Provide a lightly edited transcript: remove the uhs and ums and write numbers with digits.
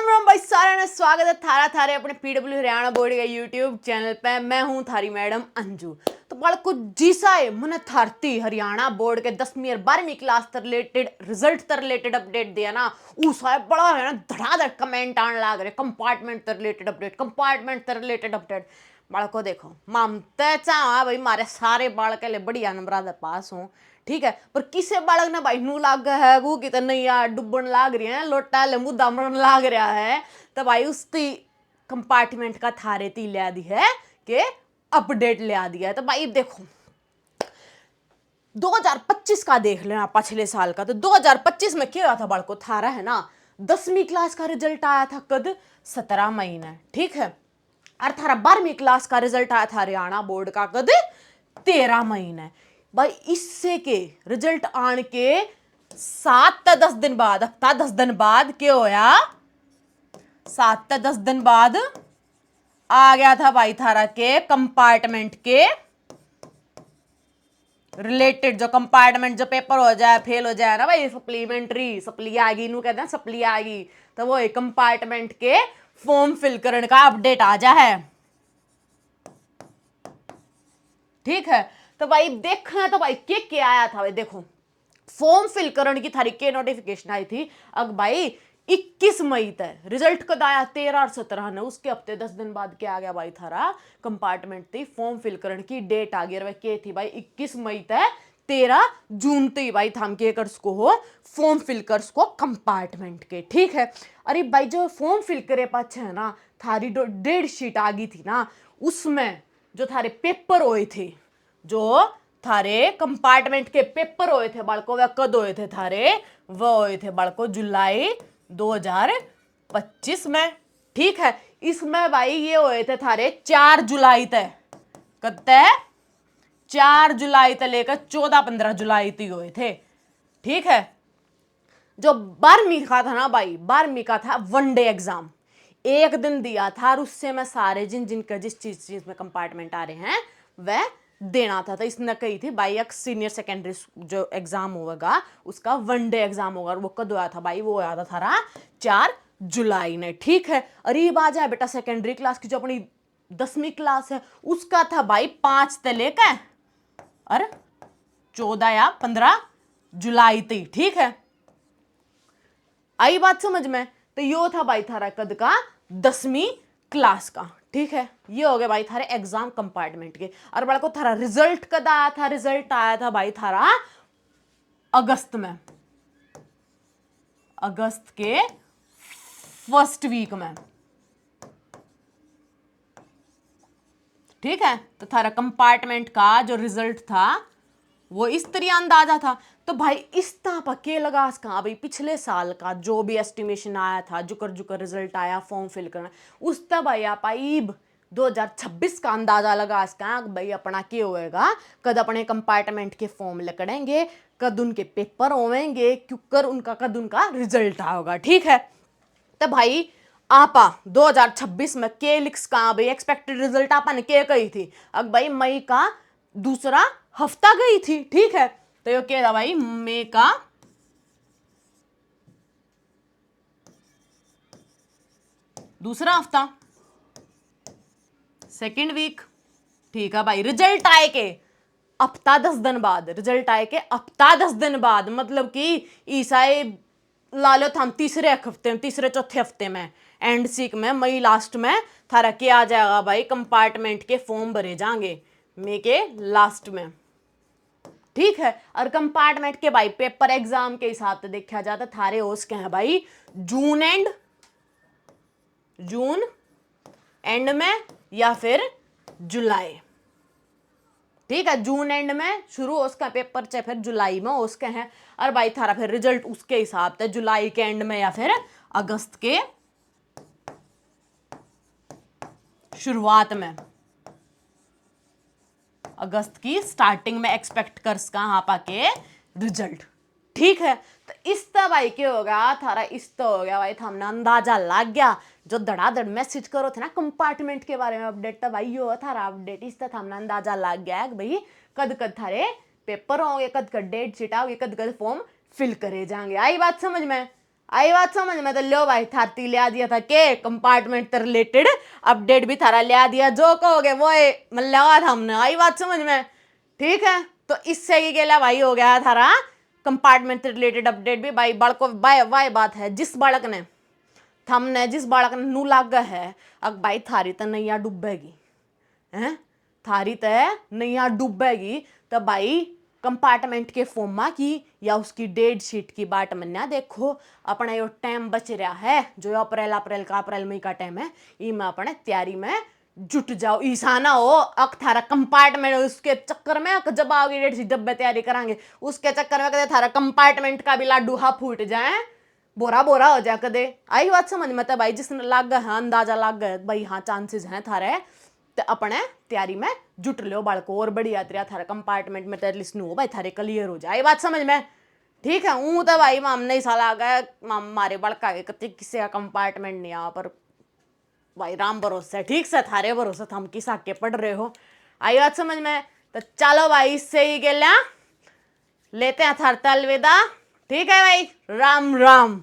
राम भाई सारे ने स्वागत है थारे अपने पीडब्ल्यू हरियाणा बोर्ड के यूट्यूब चैनल पे। मैं हूं थारी मैडम अंजू। तो बालको जीसा है मैंने थारती हरियाणा बोर्ड के 10वीं और 12वीं क्लास से रिलेटेड रिजल्ट से रिलेटेड अपडेट दिया ना। उसा है बड़ा है ना धड़ाधड़ कमेंट आने लग रहे कंपार्टमेंट से रिलेटेड अपडेट, कंपार्टमेंट से रिलेटेड अपडेट। बालको देखो मामते चाह भाई मारे सारे बालक ले बढ़िया नंबर पास हों, ठीक है, पर किसे बालक ने भाई नू लाग है वो कि नहीं यार डुबन लाग रही है लोटा लेमू दामन लाग रहा है, तो भाई उसकी कंपार्टमेंट का थारे ती लिया दी है कि अपडेट लिया दिया है। तो भाई देखो 2025 का देख लेना पिछले साल का। तो 2025 में क्या हुआ था बालको थारा है ना 10वीं क्लास का रिजल्ट आया था कद 17 मई ने, ठीक है, और थारा 12वीं क्लास का रिजल्ट आया था हरियाणा बोर्ड का कद 13 मई ने। भाई इससे के रिजल्ट आने के 7 से 10 दिन बाद, हफ्ता 10 दिन बाद क्या होया, 7 से 10 दिन बाद आ गया था भाई थारा के कंपार्टमेंट के रिलेटेड जो कंपार्टमेंट जो पेपर हो जाए फेल हो जाए ना भाई, सप्लीमेंट्री सप्ली आएगी नू कहते हैं सप्ली आएगी, तो वो कंपार्टमेंट के फॉर्म फिल करने का अपडेट आ जा है, ठीक है। तो भाई देखना है तो भाई क्या आया था भाई देखो फॉर्म फिल करने की थारी के नोटिफिकेशन आई थी अब भाई 21 मई तक। रिजल्ट कद आया 13 और 17 ने, उसके हफ्ते 10 दिन बाद क्या आ गया भाई थारा कंपार्टमेंट थी फॉर्म फिल करने की डेट आ गई। क्या थी भाई 21 मई तक 13 जून तक भाई थाम के कर सको हो फॉर्म फिल कर सको कंपार्टमेंट के, ठीक है। अरे भाई जो फॉर्म फिल करे पाछे है ना थारी डेट शीट आ गई थी ना, उसमें जो थारे पेपर हुए थे, जो थारे कंपार्टमेंट के पेपर हुए थे बालको वह कद हुए थे थारे, वह हुए थे बालको जुलाई 2025 में, ठीक है। इसमें भाई ये हुए थे थारे 4 जुलाई तक, कब तक 4 जुलाई तक लेकर 14-15 जुलाई तक हुए थे, ठीक है। जो 12वीं का था ना भाई 12वीं का था वनडे एग्जाम, एक दिन दिया था और उससे मैं सारे जिनका जिस चीज में कंपार्टमेंट आ रहे हैं वह देना था। तो इसने कही थी भाई एक सीनियर सेकेंडरी जो एग्जाम होगा उसका वनडे एग्जाम होगा, और वो कद आया था भाई, वो आया था थारा 4 जुलाई ने, ठीक है। अरे ये बात है बेटा सेकेंडरी क्लास की जो अपनी 10वीं क्लास है उसका था भाई 5 से लेकर और 14 या 15 जुलाई तक, ठीक है। आई बात समझ में? तो यो था भाई थारा कद का 10वीं क्लास का, ठीक है। ये हो गया भाई थारे एग्जाम कंपार्टमेंट के। और बड़ा को थारा रिजल्ट कद आया था, रिजल्ट आया था भाई थारा अगस्त में, अगस्त के फर्स्ट वीक में, ठीक है। तो थारा कंपार्टमेंट का जो रिजल्ट था वो इस तरह अंदाजा था। तो भाई इस तरह पक्के लगा कहा भाई पिछले साल का जो भी एस्टिमेशन आया था जुकर जुकर रिजल्ट आया फॉर्म फिल करना उस तब भाई आप 2026 का अंदाजा लगा इसका भाई अपना क्या होएगा, कद अपने कंपार्टमेंट के फॉर्म लकड़ेंगे, कद उनके पेपर होवेंगे, क्योंकि उनका कद उनका रिजल्ट आएगा, ठीक है। तो भाई आपा 2026 में के लिख्स का भाई एक्सपेक्टेड रिजल्ट आपा ने क्या कही थी, अब भाई मई का दूसरा हफ्ता गई थी, ठीक है। तो ये क्या था भाई मई का दूसरा हफ्ता सेकेंड वीक, ठीक है भाई। रिजल्ट आए के हफ्ता 10 दिन बाद, रिजल्ट आए के हफ्ता 10 दिन बाद, मतलब कि ईसाई लालो था तीसरे हफ्ते में, तीसरे चौथे हफ्ते में एंड सीक में मई लास्ट में थारा क्या आ जाएगा भाई कंपार्टमेंट के फॉर्म भरे जाएंगे मई के लास्ट में, ठीक है। और कंपार्टमेंट के भाई पेपर एग्जाम के हिसाब से देखा जाता थारे होस के हैं भाई जून एंड में या फिर जुलाई, ठीक है। जून एंड में शुरू हो उसका पेपर चाहे फिर जुलाई में उसके हैं, और भाई थारा फिर रिजल्ट उसके हिसाब से जुलाई के एंड में या फिर अगस्त के शुरुआत में, अगस्त की स्टार्टिंग में एक्सपेक्ट कर कहां पाके रिजल्ट, ठीक है। तो इस तरह भाई क्या होगा थारा इस तो हो गया भाई हमने अंदाजा लग गया जो धड़ाधड़ मैसेज करो थे ना कंपार्टमेंट के बारे में अपडेट, तो भाई यो थारा अपडेट इस तरह हमने अंदाजा लग गया है भाई कद कद थारे पेपर होंगे, कद कद डेट शीट आओगे, कद कद फॉर्म फिल करे जाएंगे। आई बात समझ में? आई बात समझ में? तो लो भाई थाती लिया दिया था के कंपार्टमेंट से रिलेटेड अपडेट भी थारा लिया दिया, जो कहोगे वो लगा था हमने। आई बात समझ में? ठीक है, तो इससे ही गेला भाई हो गया थारा कंपार्टमेंट से रिलेटेड अपडेट भी भाई। बालक को बाय वाय बात है, जिस बालक ने थमने जिस बालक ने नू लागा है, अब भाई थारी तो नैया डूबेगी हैं, थारी तो नैया डूबेगी। तो भाई कंपार्टमेंट के फॉर्मा की या उसकी डेट शीट की बाट मन्या देखो। अपना यो टाइम बच रहा है, जो अप्रैल मई का टाइम है, इनमें अपने तैयारी में जुट जाओ। ईसा ना हो अक थारा कंपार्टमेंट उसके चक्कर में जब आओगी डेट शीट, जब मैं तैयारी करांगे उसके चक्कर में कदे थारा कंपार्टमेंट का भी लाडूहा फूट जाए, बोरा बोरा हो जाए कदे। आई बात समझ में? तो भाई जिसने लाग गया है, अंदाजा लाग गया भाई हाँ चांसेस हैं थारे, तो अपने तैयारी में जुट लो बालको। और बड़ी यात्रा थारा कंपार्टमेंट में एटलीस्ट नो भाई थारे क्लियर हो जाए। बात समझ में? ठीक है, ऊँ तो भाई माम नहीं साला आ गया मारे बड़का के कति किसी का कंपार्टमेंट नहीं आ, पर भाई राम भरोसे ठीक से थारे भरोसे हम किस आके पढ़ रहे हो। आई बात समझ में? तो चलो भाई इससे ही गेल्या लेते हैं थारता अलविदा। ठीक है भाई, राम राम।